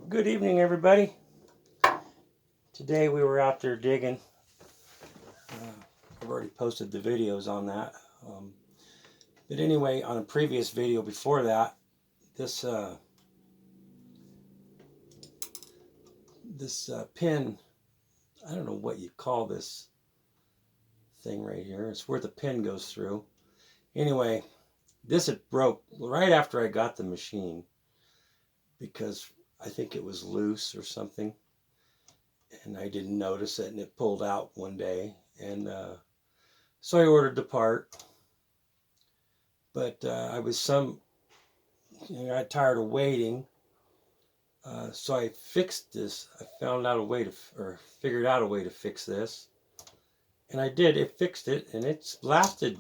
Good evening, everybody. Today we were out there digging. I've already posted the videos on that. But anyway, on a previous video before that, this pin, I don't know what you call this thing right here. It's where the pin goes through. Anyway, this had broke right after I got the machine because I think it was loose or something. And I didn't notice it, and it pulled out one day. And so I ordered the part. But I got tired of waiting. So I fixed this. I figured out a way to fix this. And I did. It fixed it, and it's lasted,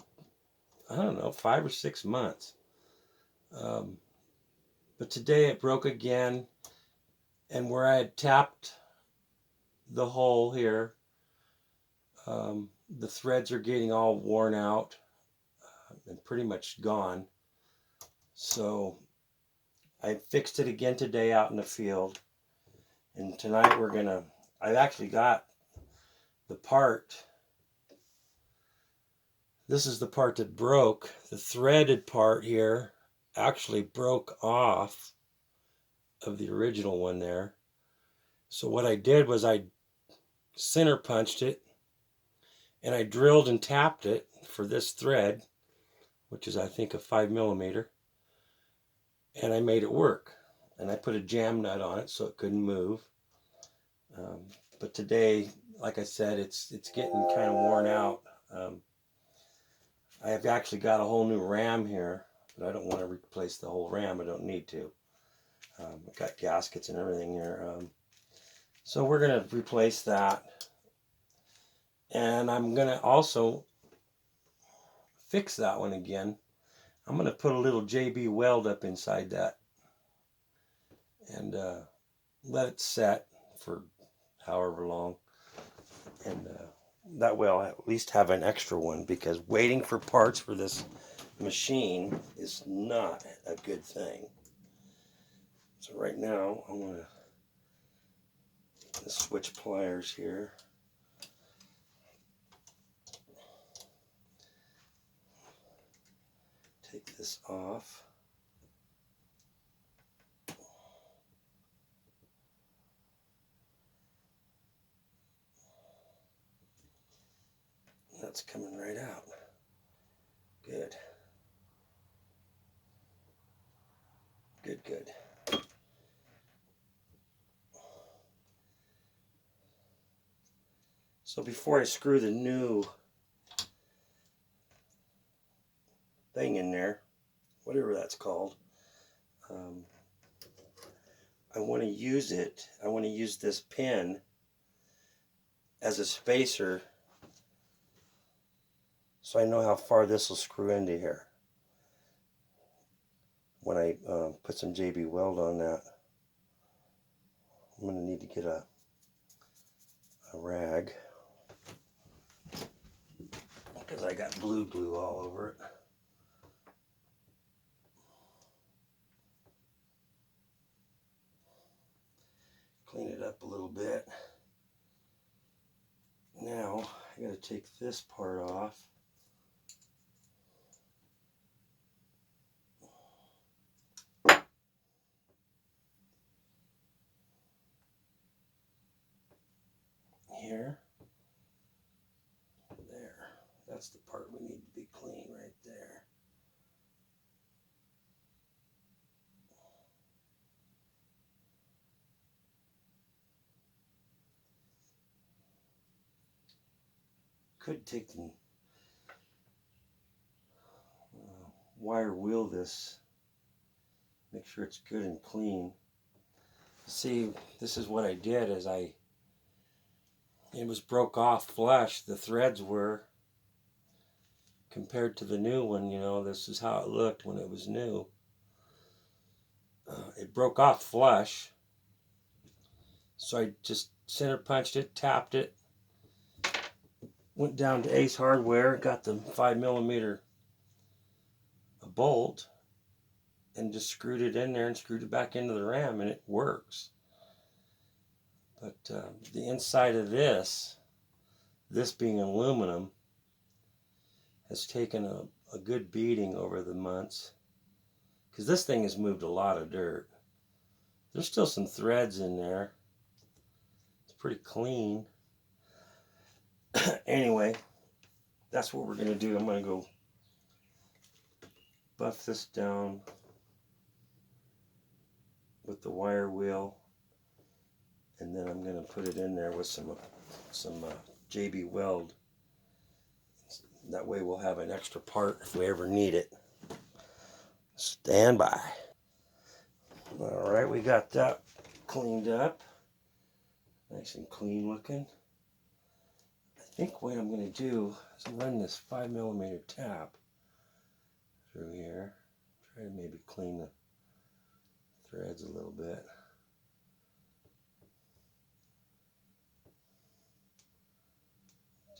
I don't know, 5 or 6 months. But today it broke again, and where I had tapped the hole here, the threads are getting all worn out and pretty much gone. So I fixed it again today out in the field. And tonight I've actually got the part. This is the part that broke. The threaded part here actually broke off of the original one there. So what I did was I center punched it, and I drilled and tapped it for this thread, which is I think a 5mm, and I made it work. And I put a jam nut on it so it couldn't move. But today, like I said, it's getting kind of worn out. I have actually got a whole new ram here, but I don't want to replace the whole ram. I don't need to. I've got gaskets and everything here. So we're going to replace that. And I'm going to also fix that one again. I'm going to put a little JB weld up inside that and let it set for however long. And that way I'll at least have an extra one, because waiting for parts for this machine is not a good thing. So right now I'm going to switch pliers here. Take this off. That's coming right out. Good. Good, good. So before I screw the new thing in there, whatever that's called, I want to use it. I want to use this pin as a spacer so I know how far this will screw into here when I put some JB weld on that. I'm going to need to get a rag because I got blue all over it. Clean it up a little bit. Now I got to take this part off. Here. There. That's the part we need to be clean right there. Could take the wire wheel this, make sure it's good and clean. See, this is what I did, is it was broke off flush, the threads were, compared to the new one. This is how it looked when it was new. It broke off flush, so I just center punched it, tapped it, went down to Ace Hardware, got the 5mm bolt, and just screwed it in there and screwed it back into the ram, and it works. But the inside of this being aluminum, has taken a good beating over the months, because this thing has moved a lot of dirt. There's still some threads in there. It's pretty clean. Anyway, that's what we're going to do. I'm going to go buff this down with the wire wheel, and then I'm going to put it in there with some JB weld. That way we'll have an extra part if we ever need it. Stand by. All right, we got that cleaned up. Nice and clean looking. I think what I'm going to do is run this 5mm tap through here. Try to maybe clean the threads a little bit.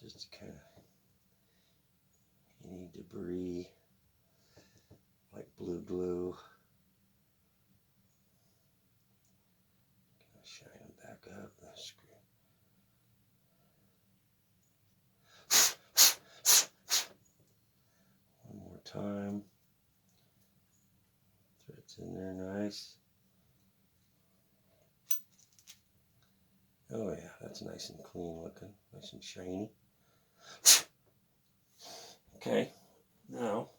Just to kind of any debris like blue glue. Shine them back up. One more time. Threads in there nice. Oh yeah, that's nice and clean looking. Nice and shiny. Okay, now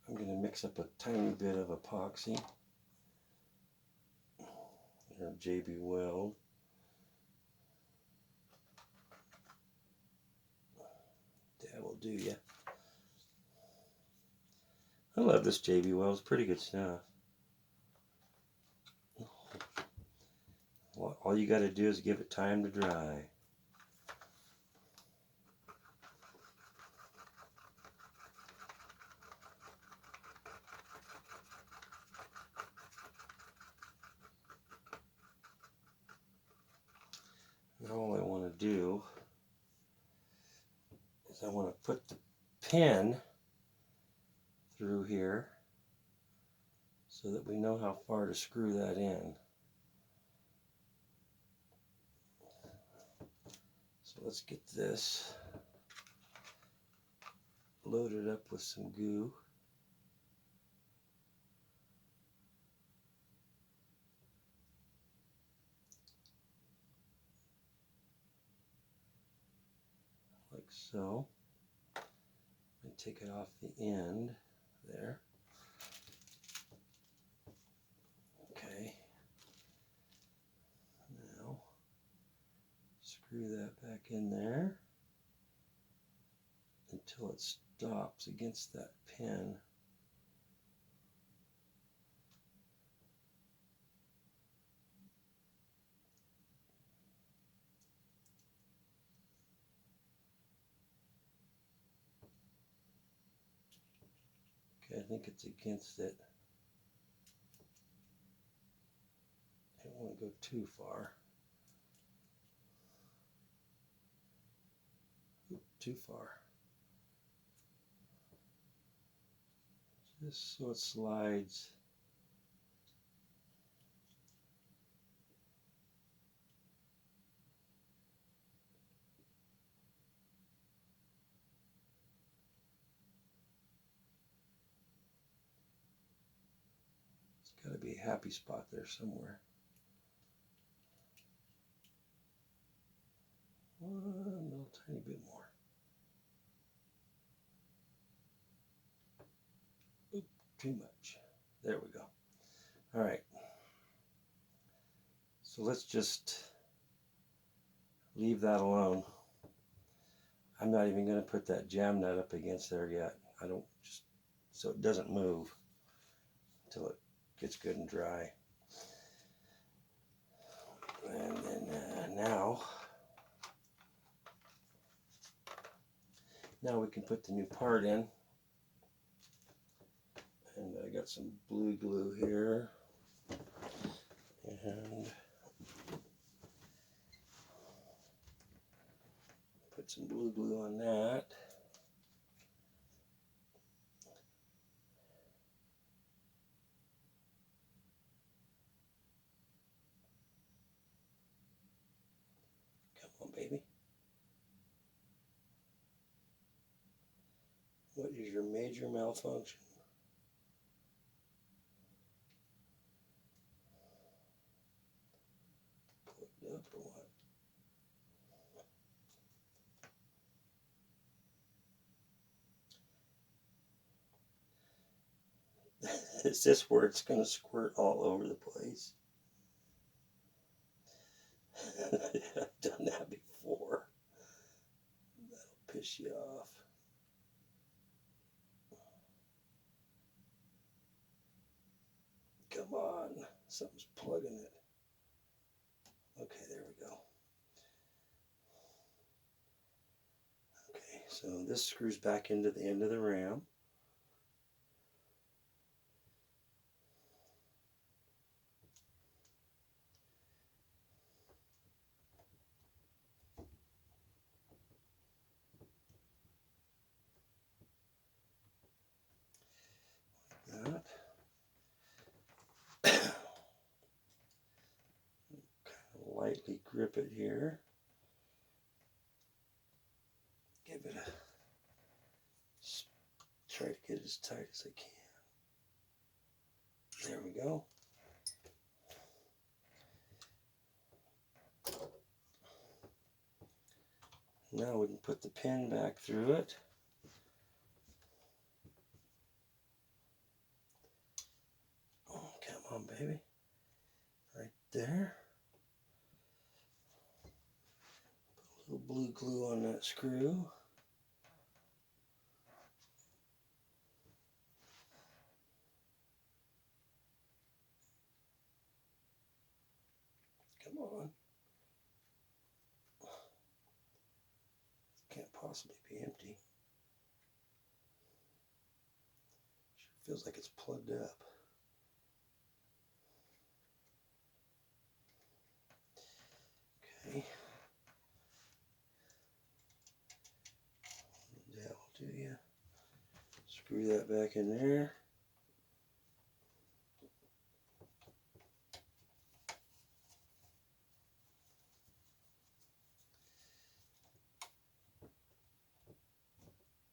I'm going to mix up a tiny bit of epoxy. Or JB weld. That will do ya. I love this JB weld. It's pretty good stuff. All you got to do is give it time to dry. Now all I want to do is I want to put the pin through here so that we know how far to screw that in. So let's get this loaded up with some goo. Like so. And take it off the end there. Okay. Now screw that back in there until it stops against that pin. Okay, I think it's against it. I don't want to go too far. Too far. Just so it slides. It's got to be a happy spot there somewhere. One little tiny bit more. Oop, too much. There we go. All right. So let's just leave that alone. I'm not even going to put that jam nut up against there yet. I don't, just so it doesn't move until it gets good and dry. And then now we can put the new part in. And I got some blue glue here. And put some blue glue on that. on, baby. What is your major malfunction? Plugged up or what? Is this where it's going to squirt all over the place? I've done that before. That'll piss you off. Come on, something's plugging it. Okay, there we go. Okay, so this screws back into the end of the ram. Like that. Kind of lightly grip it here. Give it a, try to get it as tight as I can. There we go. Now we can put the pin back through it. Oh, come on, baby. Right there. Put a little blue glue on that screw. Come on. Can't possibly be empty. Sure feels like it's plugged up. Okay. That will do ya. Screw that back in there.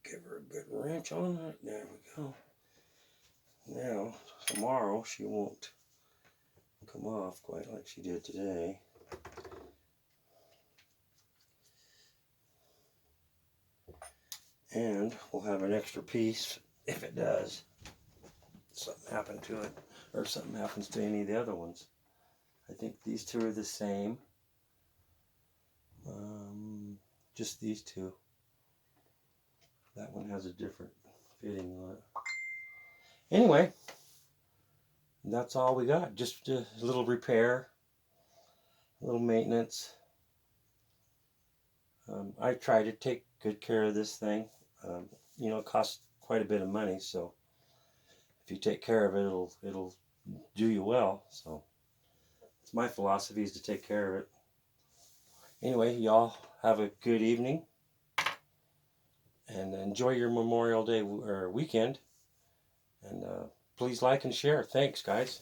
Give her a good wrench on it. There we go. Now, tomorrow she won't come off quite like she did today. And we'll have an extra piece if it does. Something happened to it, or something happens to any of the other ones. I think these two are the same. Just these two. That one has a different fitting on it. Anyway, that's all we got. Just a little repair, a little maintenance. I try to take good care of this thing. You know, it costs quite a bit of money, so if you take care of it, it'll do you well. So it's my philosophy is to take care of it. Anyway, y'all have a good evening and enjoy your Memorial Day or weekend. And please like and share. Thanks, guys.